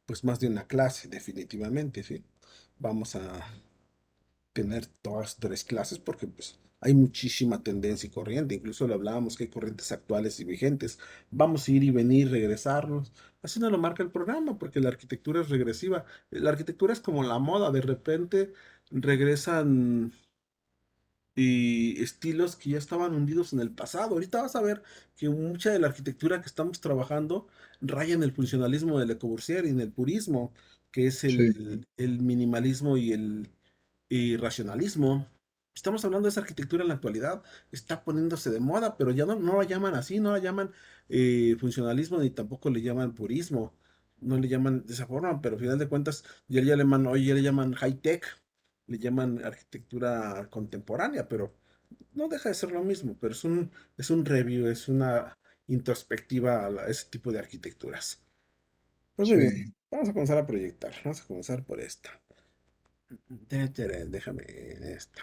pues más de una clase, definitivamente, ¿sí? Vamos a tener todas tres clases porque pues hay muchísima tendencia y corriente, incluso lo hablábamos que hay corrientes actuales y vigentes. Vamos a ir y venir, regresarnos. Así nos lo marca el programa, porque la arquitectura es regresiva. La arquitectura es como la moda, de repente regresan y estilos que ya estaban hundidos en el pasado. Ahorita vas a ver que mucha de la arquitectura que estamos trabajando raya en el funcionalismo del Le Corbusier y en el purismo, que es Sí, el minimalismo y el racionalismo. Estamos hablando de esa arquitectura en la actualidad, está poniéndose de moda, pero ya no la llaman así, no la llaman funcionalismo ni tampoco le llaman purismo, no le llaman de esa forma, pero al final de cuentas ya le llaman, hoy ya le llaman high tech, le llaman arquitectura contemporánea, pero no deja de ser lo mismo, pero es un review, es una introspectiva a ese tipo de arquitecturas. Pues muy bien, sí. vamos a comenzar a proyectar, vamos a comenzar por esta. Déjame esta.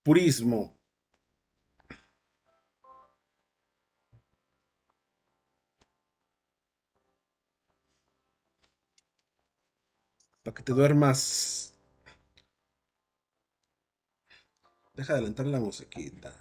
Purismo, para que te duermas. Deja de alentar la musiquita.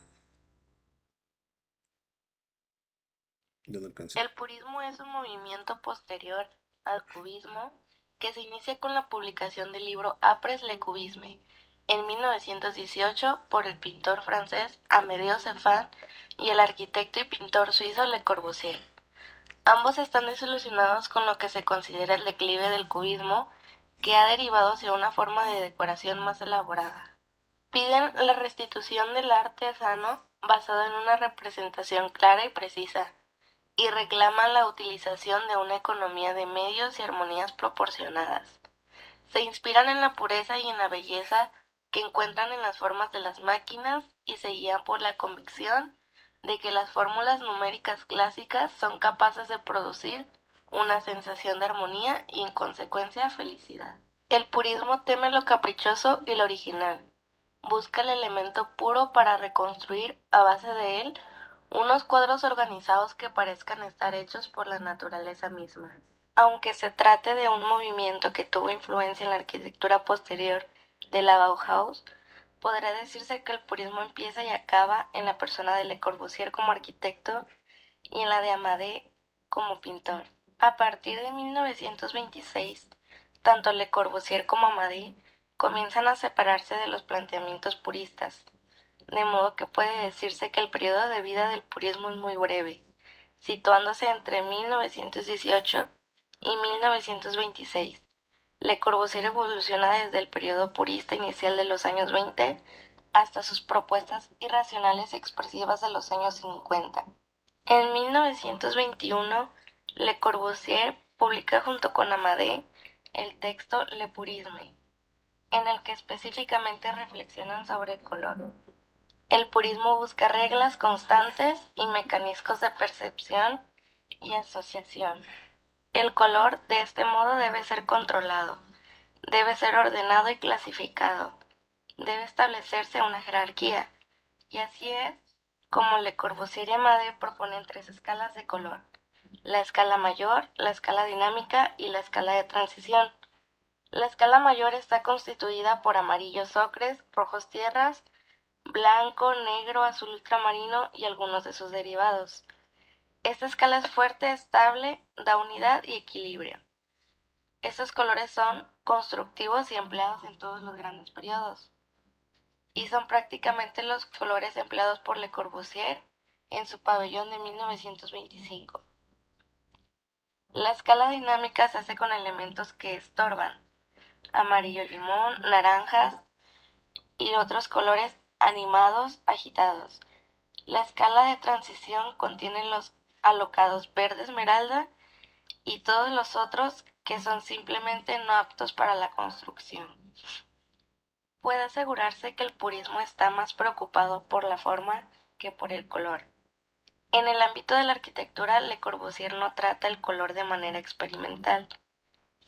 Yo no alcancé. El purismo es un movimiento posterior al cubismo que se inicia con la publicación del libro Apres le Cubisme en 1918 por el pintor francés Amédée Céphane y el arquitecto y pintor suizo Le Corbusier. Ambos están desilusionados con lo que se considera el declive del cubismo, que ha derivado hacia una forma de decoración más elaborada. Piden la restitución del arte sano basado en una representación clara y precisa, y reclaman la utilización de una economía de medios y armonías proporcionadas. Se inspiran en la pureza y en la belleza que encuentran en las formas de las máquinas y se guían por la convicción de que las fórmulas numéricas clásicas son capaces de producir una sensación de armonía y en consecuencia felicidad. El purismo teme lo caprichoso y lo original. Busca el elemento puro para reconstruir a base de él unos cuadros organizados que parezcan estar hechos por la naturaleza misma. Aunque se trate de un movimiento que tuvo influencia en la arquitectura posterior de la Bauhaus, podrá decirse que el purismo empieza y acaba en la persona de Le Corbusier como arquitecto y en la de Amadé como pintor. A partir de 1926, tanto Le Corbusier como Amadé comienzan a separarse de los planteamientos puristas, de modo que puede decirse que el periodo de vida del purismo es muy breve, situándose entre 1918 y 1926. Le Corbusier evoluciona desde el periodo purista inicial de los años 20 hasta sus propuestas irracionales y expresivas de los años 50. En 1921, Le Corbusier publica junto con Amadé el texto Le Purisme, en el que específicamente reflexionan sobre el color. El purismo busca reglas constantes y mecanismos de percepción y asociación. El color, de este modo, debe ser controlado, debe ser ordenado y clasificado, debe establecerse una jerarquía, y así es como Le Corbusier y Amade proponen tres escalas de color: la escala mayor, la escala dinámica y la escala de transición. La escala mayor está constituida por amarillos ocres, rojos tierras, blanco, negro, azul ultramarino y algunos de sus derivados. Esta escala es fuerte, estable, da unidad y equilibrio. Estos colores son constructivos y empleados en todos los grandes periodos, y son prácticamente los colores empleados por Le Corbusier en su pabellón de 1925. La escala dinámica se hace con elementos que estorban: amarillo limón, naranjas y otros colores animados, agitados. La escala de transición contiene los alocados verde esmeralda y todos los otros que son simplemente no aptos para la construcción. Puede asegurarse que el purismo está más preocupado por la forma que por el color. En el ámbito de la arquitectura, Le Corbusier no trata el color de manera experimental,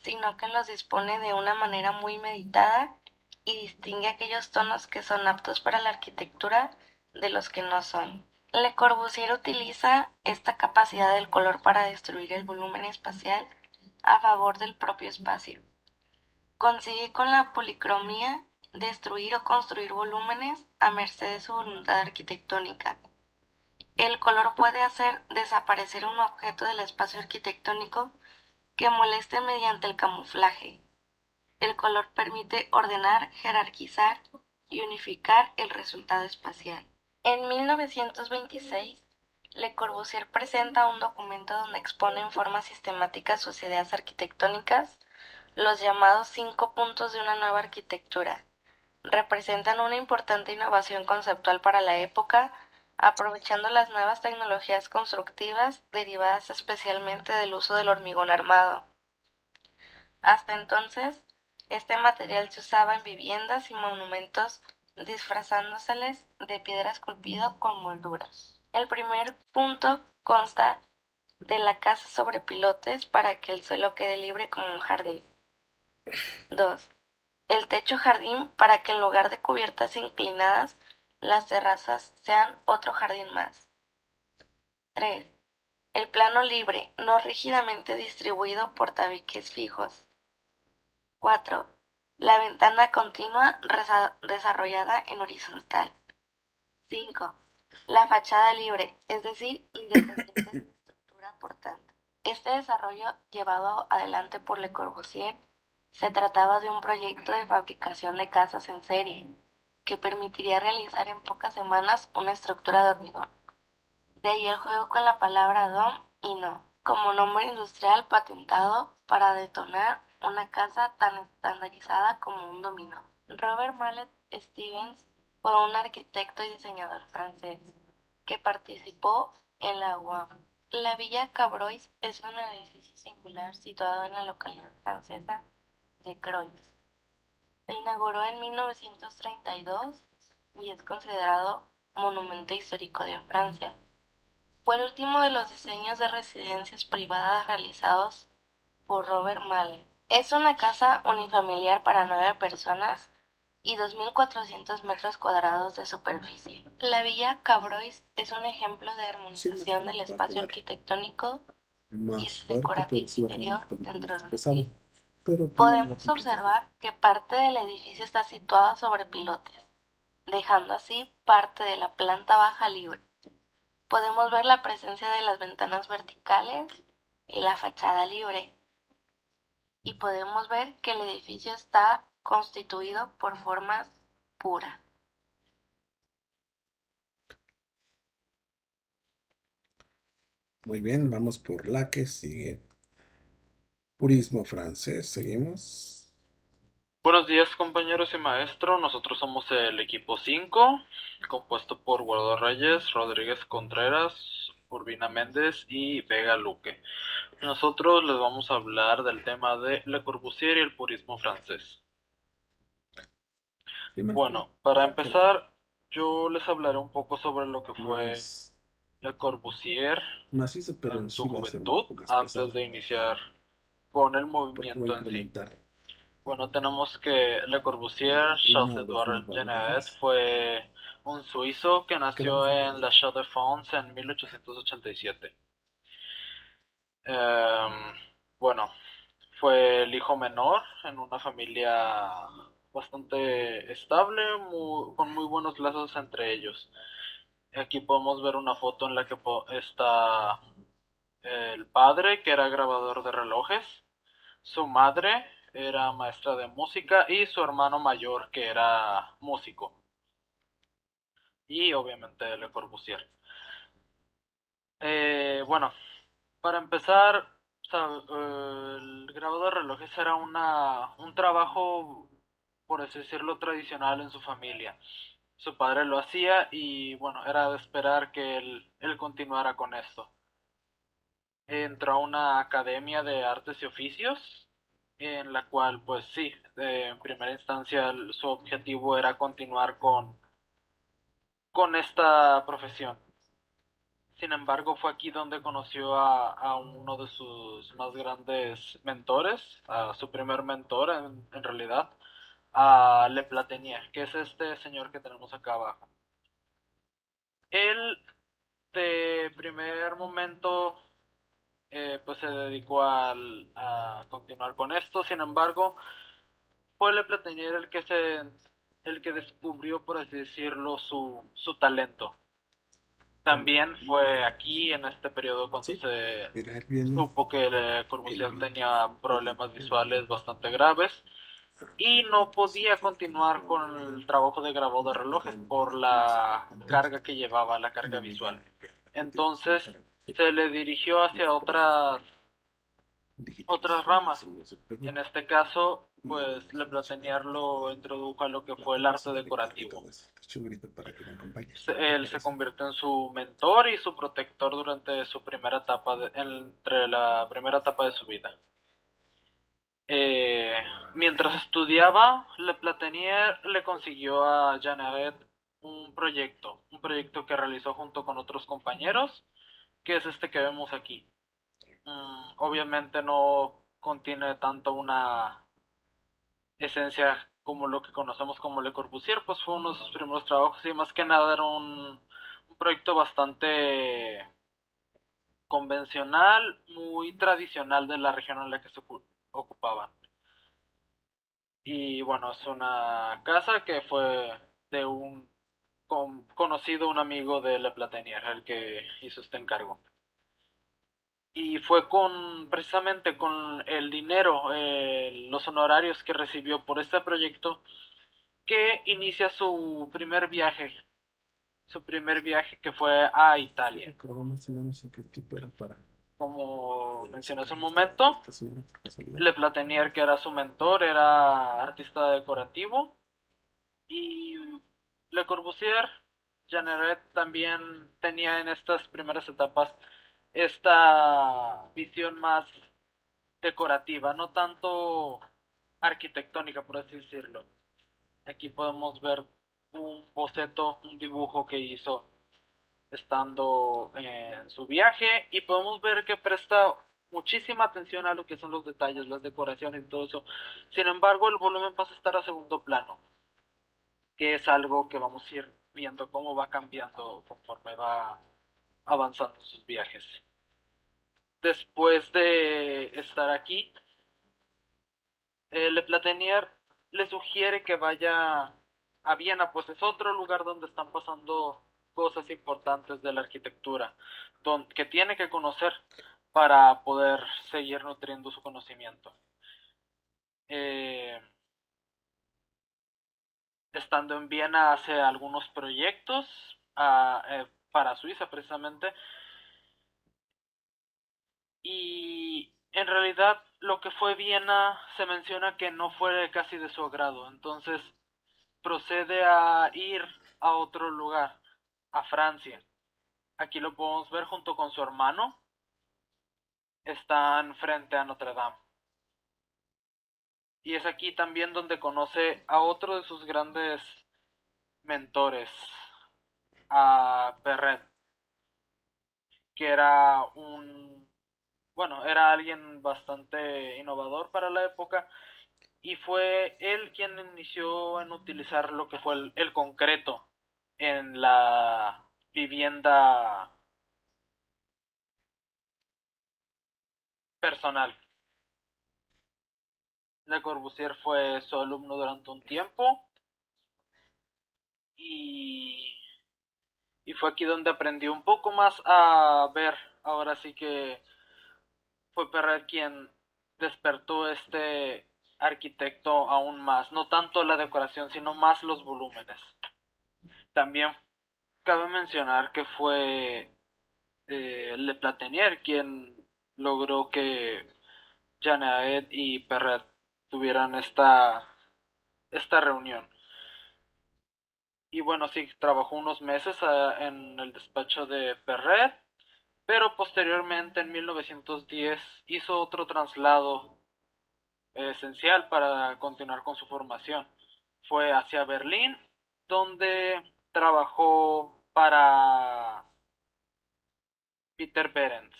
sino que los dispone de una manera muy meditada y distingue aquellos tonos que son aptos para la arquitectura de los que no son. Le Corbusier utiliza esta capacidad del color para destruir el volumen espacial a favor del propio espacio. Consigue con la policromía destruir o construir volúmenes a merced de su voluntad arquitectónica. El color puede hacer desaparecer un objeto del espacio arquitectónico que moleste mediante el camuflaje. El color permite ordenar, jerarquizar y unificar el resultado espacial. En 1926, Le Corbusier presenta un documento donde expone en forma sistemática sus ideas arquitectónicas, los llamados 5 puntos de una nueva arquitectura. Representan una importante innovación conceptual para la época, aprovechando las nuevas tecnologías constructivas derivadas especialmente del uso del hormigón armado. Hasta entonces, este material se usaba en viviendas y monumentos disfrazándoseles de piedra esculpida con molduras. El primer punto consta de la casa sobre pilotes para que el suelo quede libre como un jardín. 2. El techo jardín para que en lugar de cubiertas inclinadas, las terrazas sean otro jardín más. 3. El plano libre, no rígidamente distribuido por tabiques fijos. 4. La ventana continua desarrollada en horizontal. 5. La fachada libre, es decir, independiente de la estructura portante. Este desarrollo llevado adelante por Le Corbusier se trataba de un proyecto de fabricación de casas en serie que permitiría realizar en pocas semanas una estructura de hormigón. De ahí el juego con la palabra dom y no, como nombre industrial patentado para detonar una casa tan estandarizada como un dominó. Robert Mallet Stevens fue un arquitecto y diseñador francés que participó en la UAM. La Villa Cabrois es un edificio singular situado en la localidad francesa de Croix. Se inauguró en 1932 y es considerado monumento histórico de Francia. Fue el último de los diseños de residencias privadas realizados por Robert Mallet. Es una casa unifamiliar para 9 personas y 2.400 metros cuadrados de superficie. La Villa Cabrois es un ejemplo de Sí, la armonización del va a espacio quedar arquitectónico y más el fuerte, pero decorativo sí va a quedar un interior poquito dentro más del pesado. edificio. Pero pues no va a Podemos complicar. observar que parte del edificio está situada sobre pilotes, dejando así parte de la planta baja libre. Podemos ver la presencia de las ventanas verticales y la fachada libre. Y podemos ver que el edificio está constituido por formas puras. Muy bien, vamos por la que sigue. Purismo francés, seguimos. Buenos días compañeros y maestro, nosotros somos el equipo 5, compuesto por Guardo Reyes, Rodríguez Contreras, Urbina Méndez y Vega Luque. Nosotros les vamos a hablar del tema de Le Corbusier y el purismo francés. Primero, Bueno, para empezar, yo les hablaré un poco sobre lo que no fue es Le Corbusier macizo, pero en su sí va a ser un juventud poco antes pesado, de iniciar con el porque va a movimiento en sí. incrementar. Bueno, tenemos que Le Corbusier, Uno o dos Charles-Édouard más Genet, balones. fue un suizo que Quedamos nació en en empate. La Chaux-de-Fonds en 1887. Em, bueno, fue el hijo menor en una familia bastante estable, con muy buenos lazos entre ellos. Aquí podemos ver una foto en la que está el padre, que era grabador de relojes, su madre era maestra de música y su hermano mayor, que era músico. Y obviamente Le Corbusier. Bueno, para empezar, el grabado de relojes era un trabajo, por así decirlo, tradicional en su familia. Su padre lo hacía y bueno, era de esperar que él continuara con esto. Entró a una academia de artes y oficios, en la cual, pues sí, en primera instancia su objetivo era continuar con esta profesión. Sin embargo, fue aquí donde conoció a uno de sus más grandes mentores, a su primer mentor en realidad, a Le Platinier, que es este señor que tenemos acá abajo. Él de primer momento pues se dedicó a continuar con esto. Sin embargo, fue Le Platinier el que descubrió, por así decirlo, su talento. También fue aquí, en este periodo, cuando Sí, se era bien. supo que Le Corbusier tenía problemas visuales bastante graves y no podía continuar con el trabajo de grabado de relojes por la carga que llevaba, la carga visual. Entonces se le dirigió hacia otras ramas. En este caso, pues Le Platinier lo introdujo a lo que fue el arte decorativo. Él se convirtió en su mentor y su protector durante su primera etapa, entre la primera etapa de su vida. Eh, Mientras estudiaba, Le Platinier le consiguió a Jean Aret un proyecto que realizó junto con otros compañeros, que es este que vemos aquí. Obviamente no contiene tanto una esencia como lo que conocemos como Le Corbusier, pues fue uno de sus primeros trabajos y más que nada era un proyecto bastante convencional, muy tradicional de la región en la que se ocupaban. Y bueno, es una casa que fue de un conocido, un amigo de Le Platinier, el que hizo este encargo. Y fue precisamente con el dinero, los honorarios que recibió por este proyecto, que inicia su primer viaje que fue a Italia. Como mencioné hace un momento, Le Platinier, que era su mentor, era artista decorativo, y Le Corbusier, Jeanneret también tenía en estas primeras etapas esta visión más decorativa, no tanto arquitectónica, por así decirlo. Aquí podemos ver un boceto, un dibujo que hizo estando en su viaje y podemos ver que presta muchísima atención a lo que son los detalles, las decoraciones y todo eso. Sin embargo, el volumen pasa a estar a segundo plano, que es algo que vamos a ir viendo cómo va cambiando conforme va avanzando en sus viajes. Después de estar aquí, Le Platinier le sugiere que vaya a Viena, pues es otro lugar donde están pasando cosas importantes de la arquitectura, que tiene que conocer para poder seguir nutriendo su conocimiento. Eh, Estando en Viena hace algunos proyectos para Suiza precisamente, y en realidad lo que fue Viena se menciona que no fue casi de su agrado, entonces procede a ir a otro lugar, a Francia. Aquí lo podemos ver junto con su hermano, están frente a Notre Dame. Y es aquí también donde conoce a otro de sus grandes mentores, a Perret, que era bueno, era alguien bastante innovador para la época y fue él quien inició en utilizar lo que fue el concreto en la vivienda personal. Le Corbusier fue su alumno durante un tiempo y, y fue aquí donde aprendió un poco más a ver. Ahora sí que fue Perret quien despertó este arquitecto aún más, no tanto la decoración, sino más los volúmenes. También cabe mencionar que fue Le Platinier quien logró que Jeanneret y Perret tuvieran esta reunión. Y bueno, sí, trabajó unos meses en el despacho de Perret, pero posteriormente en 1910 hizo otro traslado esencial para continuar con su formación. Fue hacia Berlín, donde trabajó para Peter Behrens.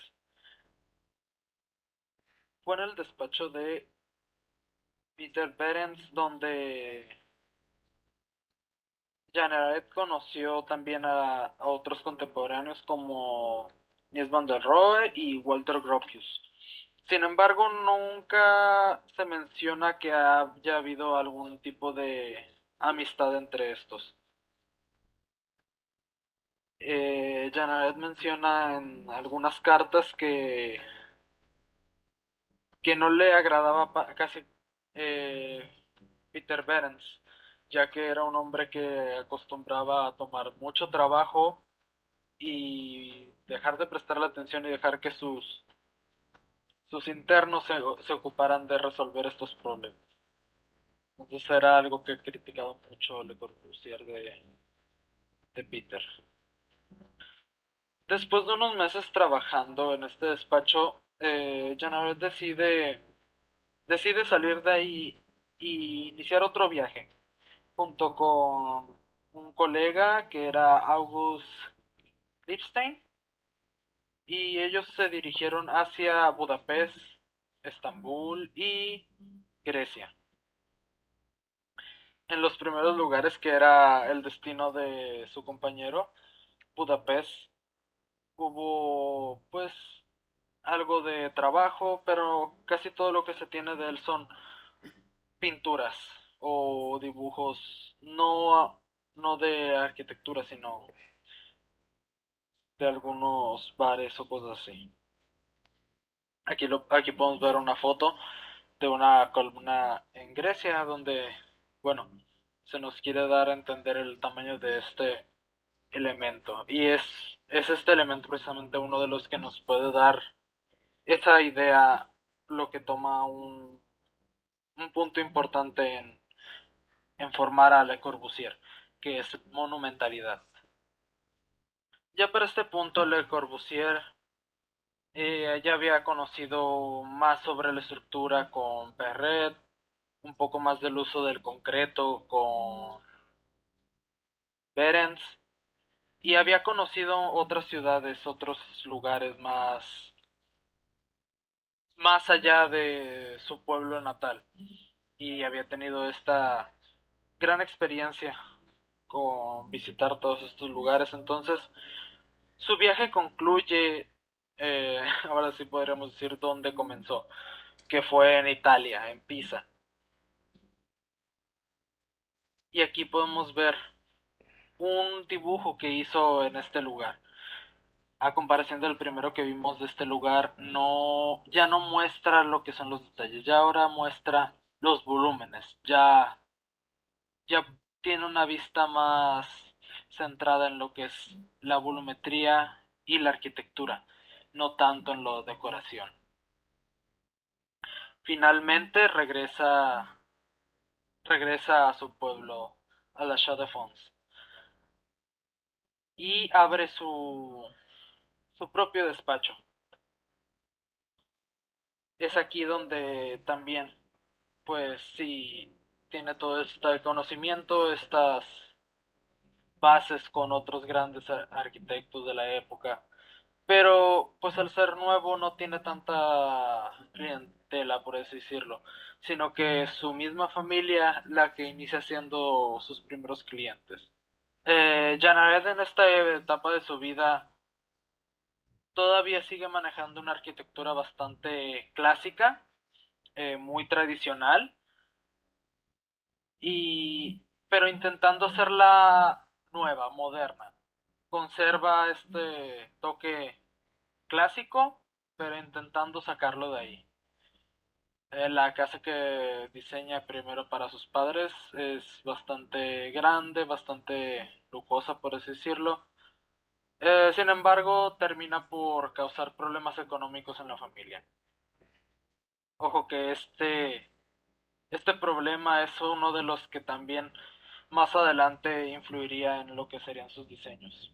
Fue en el despacho de Peter Behrens donde Janaret conoció también a otros contemporáneos como Mies van der Rohe y Walter Gropius. Sin embargo, nunca se menciona que haya habido algún tipo de amistad entre estos. Janaret menciona en algunas cartas que no le agradaba casi eh, Peter Behrens, ya que era un hombre que acostumbraba a tomar mucho trabajo y dejar de prestarle atención y dejar que sus internos se ocuparan de resolver estos problemas. Entonces era algo que he criticado mucho Le Corbusier de Peter. Después de unos meses trabajando en este despacho, Janaret decide salir de ahí y iniciar otro viaje, junto con un colega que era August Lipstein, y ellos se dirigieron hacia Budapest, Estambul y Grecia. En los primeros lugares que era el destino de su compañero, Budapest, hubo pues algo de trabajo, pero casi todo lo que se tiene de él son pinturas o dibujos, no de arquitectura, sino de algunos bares o cosas así. Aquí podemos ver una foto de una columna en Grecia donde, bueno, se nos quiere dar a entender el tamaño de este elemento. Y es este elemento precisamente uno de los que nos puede dar esa idea, lo que toma un punto importante en formar a Le Corbusier, que es monumentalidad. Ya para este punto, Le Corbusier ya había conocido más sobre la estructura con Perret, un poco más del uso del concreto con Behrens, y había conocido otras ciudades, otros lugares más allá de su pueblo natal, y había tenido esta gran experiencia con visitar todos estos lugares. Entonces, su viaje concluye, ahora sí podríamos decir dónde comenzó, que fue en Italia, en Pisa. Y aquí podemos ver un dibujo que hizo en este lugar. A comparación del primero que vimos de este lugar, ya no muestra lo que son los detalles, ya ahora muestra los volúmenes, ya tiene una vista más centrada en lo que es la volumetría y la arquitectura, no tanto en la decoración. Finalmente regresa a su pueblo, a la Chaux de Fonds, y abre su propio despacho. Es aquí donde también, pues sí, tiene todo este conocimiento, estas bases con otros grandes arquitectos de la época, pero pues al ser nuevo no tiene tanta clientela, por así decirlo, sino que es su misma familia la que inicia siendo sus primeros clientes. Janaret en esta etapa de su vida todavía sigue manejando una arquitectura bastante clásica, muy tradicional, pero intentando hacerla nueva, moderna. Conserva este toque clásico, pero intentando sacarlo de ahí. La casa que diseña primero para sus padres es bastante grande, bastante lujosa, por así decirlo. Sin embargo, termina por causar problemas económicos en la familia. Ojo que este problema es uno de los que también más adelante influiría en lo que serían sus diseños.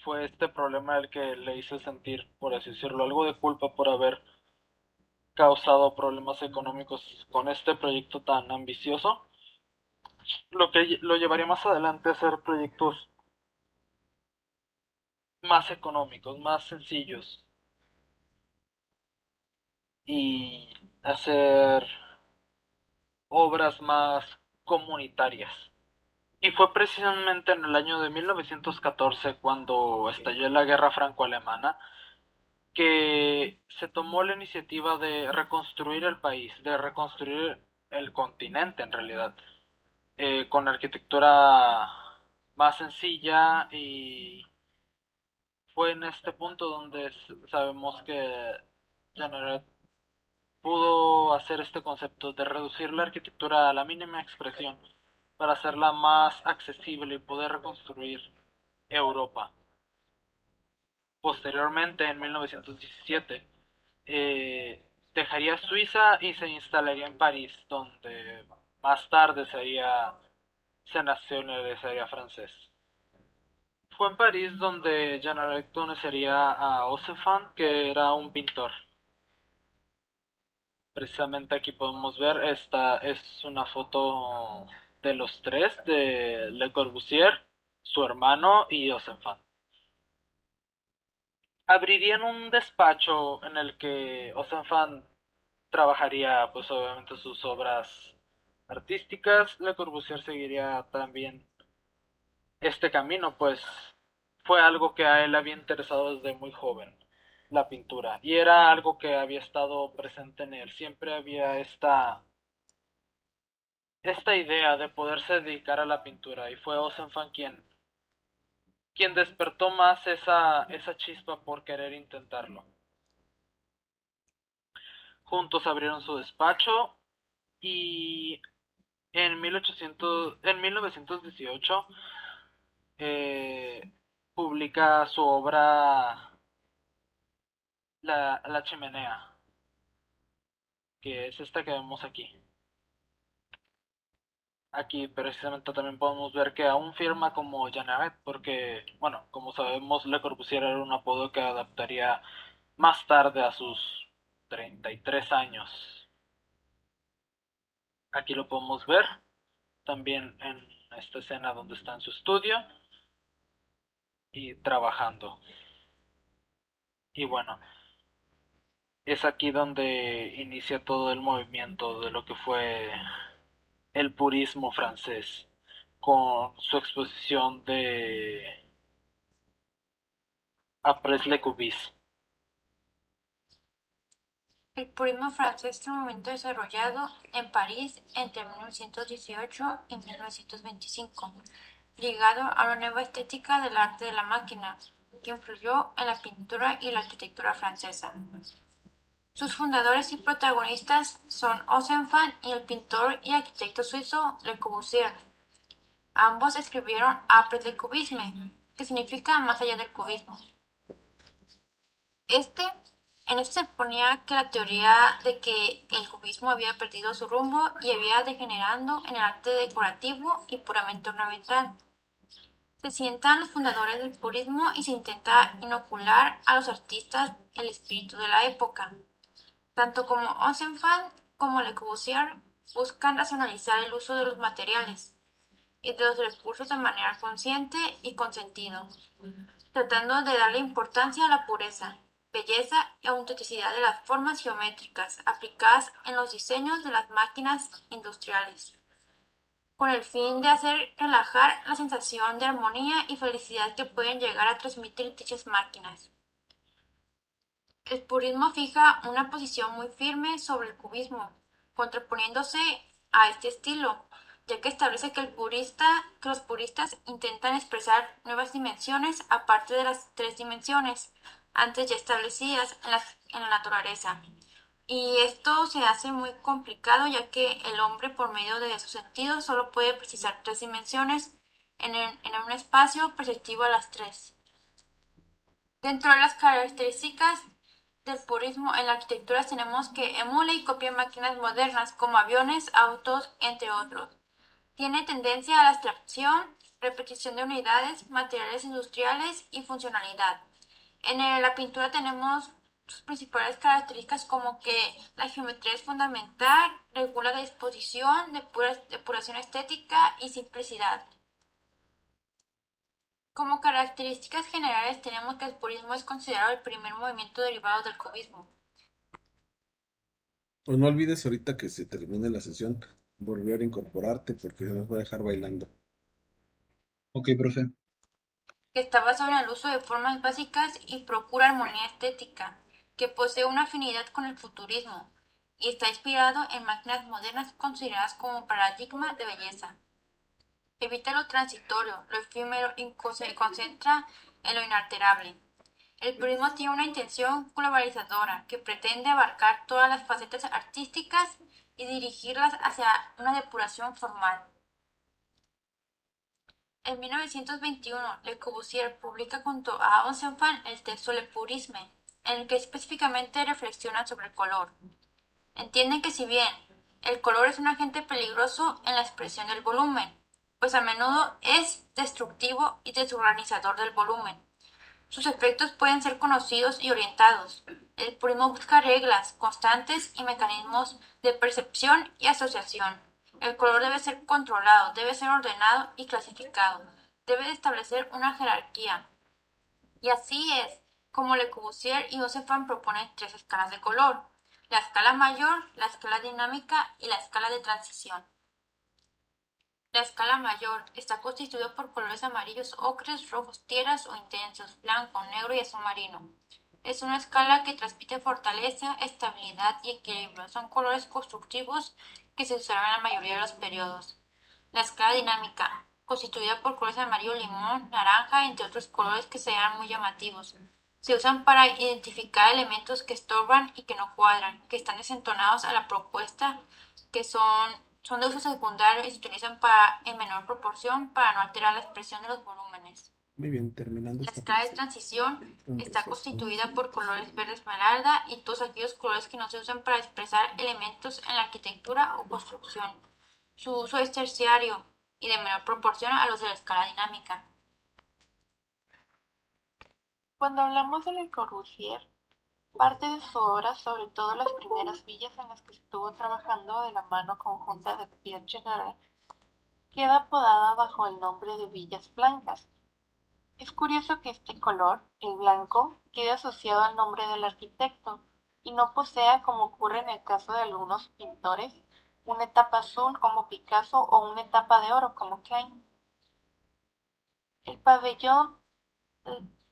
Fue este problema el que le hizo sentir, por así decirlo, algo de culpa por haber causado problemas económicos con este proyecto tan ambicioso, lo que lo llevaría más adelante a hacer proyectos más económicos, más sencillos y hacer obras más comunitarias. Y fue precisamente en el año de 1914, cuando estalló la Guerra Franco-Alemana, que se tomó la iniciativa de reconstruir el país, de reconstruir el continente en realidad, con arquitectura más sencilla, y fue en este punto donde sabemos que Jeanneret pudo hacer este concepto de reducir la arquitectura a la mínima expresión para hacerla más accesible y poder reconstruir Europa. Posteriormente, en 1917, dejaría Suiza y se instalaría en París, donde más tarde se nacionalizaría francés. Fue en París donde Jean conocería a Ossefan, que era un pintor. Precisamente aquí podemos ver, esta es una foto de los tres, de Le Corbusier, su hermano y Ossefan. Abrirían un despacho en el que Ossefan trabajaría, pues obviamente, sus obras artísticas. Le Corbusier seguiría también este camino, pues fue algo que a él había interesado desde muy joven, la pintura, y era algo que había estado presente en él. Siempre había esta idea de poderse dedicar a la pintura, y fue Ozenfant quien despertó más esa chispa por querer intentarlo. Juntos abrieron su despacho y en 1918 eh, publica su obra la Chimenea, que es esta que vemos aquí. Aquí precisamente también podemos ver que aún firma como Jeanneret, porque, bueno, como sabemos, Le Corbusier era un apodo que adaptaría más tarde a sus 33 años. Aquí lo podemos ver también en esta escena donde está en su estudio y trabajando. Y bueno, es aquí donde inicia todo el movimiento de lo que fue el purismo francés, con su exposición de Après le Cubisme. El purismo francés es un movimiento desarrollado en París entre 1918 y 1925, ligado a una nueva estética del arte de la máquina, que influyó en la pintura y la arquitectura francesa. Sus fundadores y protagonistas son Ozenfant y el pintor y arquitecto suizo Le Corbusier. Ambos escribieron Après le cubisme, que significa más allá del cubismo. Este, en este se ponía que la teoría de que el cubismo había perdido su rumbo y había degenerando en el arte decorativo y puramente ornamental. Se sientan los fundadores del purismo y se intenta inocular a los artistas el espíritu de la época. Tanto como Ozenfant como Le Corbusier buscan racionalizar el uso de los materiales y de los recursos de manera consciente y con sentido, tratando de darle importancia a la pureza, belleza y autenticidad de las formas geométricas aplicadas en los diseños de las máquinas industriales, con el fin de hacer relajar la sensación de armonía y felicidad que pueden llegar a transmitir dichas máquinas. El purismo fija una posición muy firme sobre el cubismo, contraponiéndose a este estilo, ya que establece que los puristas intentan expresar nuevas dimensiones aparte de las tres dimensiones antes ya establecidas en la naturaleza. Y esto se hace muy complicado ya que el hombre por medio de sus sentidos solo puede precisar tres dimensiones en un espacio perceptivo a las tres. Dentro de las características del purismo en la arquitectura tenemos que emula y copia máquinas modernas como aviones, autos, entre otros. Tiene tendencia a la abstracción, repetición de unidades, materiales industriales y funcionalidad. La pintura tenemos sus principales características como que la geometría es fundamental, regula la disposición, depuración estética y simplicidad. Como características generales tenemos que el purismo es considerado el primer movimiento derivado del cubismo. Pues no olvides ahorita que se termine la sesión, volver a incorporarte porque nos va a dejar bailando. Ok, profe. que está basado en el uso de formas básicas y procura armonía estética, que posee una afinidad con el futurismo y está inspirado en máquinas modernas consideradas como paradigma de belleza. Evita lo transitorio, lo efímero y se concentra en lo inalterable. El purismo tiene una intención globalizadora que pretende abarcar todas las facetas artísticas y dirigirlas hacia una depuración formal. En 1921, Le Corbusier publica junto a Onsemphan el texto Le Purisme, en el que específicamente reflexiona sobre el color. Entienden que si bien el color es un agente peligroso en la expresión del volumen, pues a menudo es destructivo y desorganizador del volumen. Sus efectos pueden ser conocidos y orientados. El purismo busca reglas constantes y mecanismos de percepción y asociación. El color debe ser controlado, debe ser ordenado y clasificado. Debe establecer una jerarquía. Y así es como Le Corbusier y Josephan proponen tres escalas de color: la escala mayor, la escala dinámica y la escala de transición. La escala mayor está constituida por colores amarillos, ocres, rojos tierras o intensos, blanco, negro y azul marino. Es una escala que transmite fortaleza, estabilidad y equilibrio. Son colores constructivos que se usaron en la mayoría de los periodos. La escala dinámica, constituida por colores amarillo, limón, naranja, entre otros colores que se llaman muy llamativos. Se usan para identificar elementos que estorban y que no cuadran, que están desentonados a la propuesta, que son de uso secundario y se utilizan en menor proporción para no alterar la expresión de los volúmenes. Muy bien, terminando La esta escala de frase. transición Un está receso. constituida por colores verde esmeralda y todos aquellos colores que no se usan para expresar elementos en la arquitectura o construcción. Su uso es terciario y de menor proporción a los de la escala dinámica. Cuando hablamos de Le Corbusier, parte de su obra, sobre todo las primeras villas en las que estuvo trabajando de la mano conjunta de Pierre Chegaray, queda apodada bajo el nombre de villas blancas. Es curioso que este color, el blanco, quede asociado al nombre del arquitecto y no posea, como ocurre en el caso de algunos pintores, una etapa azul como Picasso o una etapa de oro como Klein. El pabellón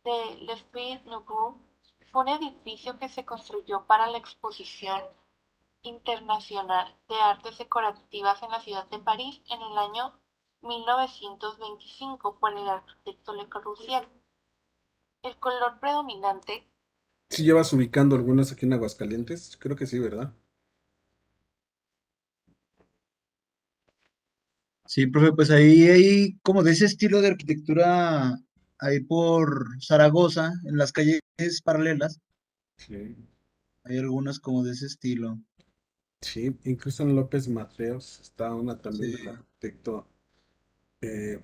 de l'Esprit Nouveau fue un edificio que se construyó para la Exposición Internacional de Artes Decorativas en la ciudad de París en el año 1925 por el arquitecto Le Corbusier. El color predominante. ¿Si llevas ubicando algunas aquí en Aguascalientes? Creo que sí, ¿verdad? Sí, profe, pues ahí hay como de ese estilo de arquitectura ahí por Zaragoza, en las calles paralelas, Sí. hay algunas como de ese estilo. Sí, incluso en López Mateos está una también del Sí, arquitecto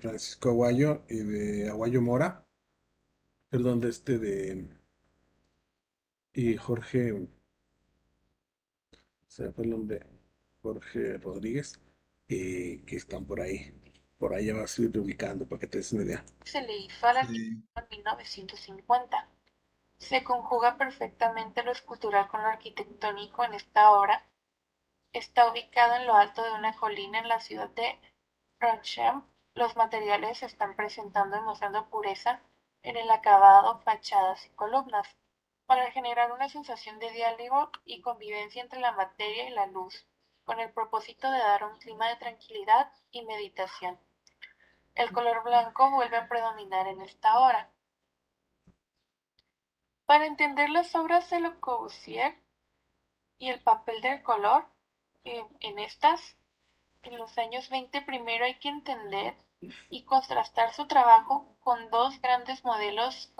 Francisco Aguayo y de Aguayo Mora, perdón, y Jorge, se me fue el nombre, Jorge Rodríguez, que están por ahí ya vas a ir ubicando para que te des una idea. Se le hizo al arquitecto sí, en 1950. Se conjuga perfectamente lo escultural con lo arquitectónico en esta obra. Está ubicado en lo alto de una colina en la ciudad de Ronchamp. Los materiales se están presentando y mostrando pureza en el acabado, fachadas y columnas, para generar una sensación de diálogo y convivencia entre la materia y la luz, con el propósito de dar un clima de tranquilidad y meditación. El color blanco vuelve a predominar en esta obra. Para entender las obras de Le Corbusier y el papel del color en estas, en los años 20, primero hay que entender y contrastar su trabajo con dos grandes modelos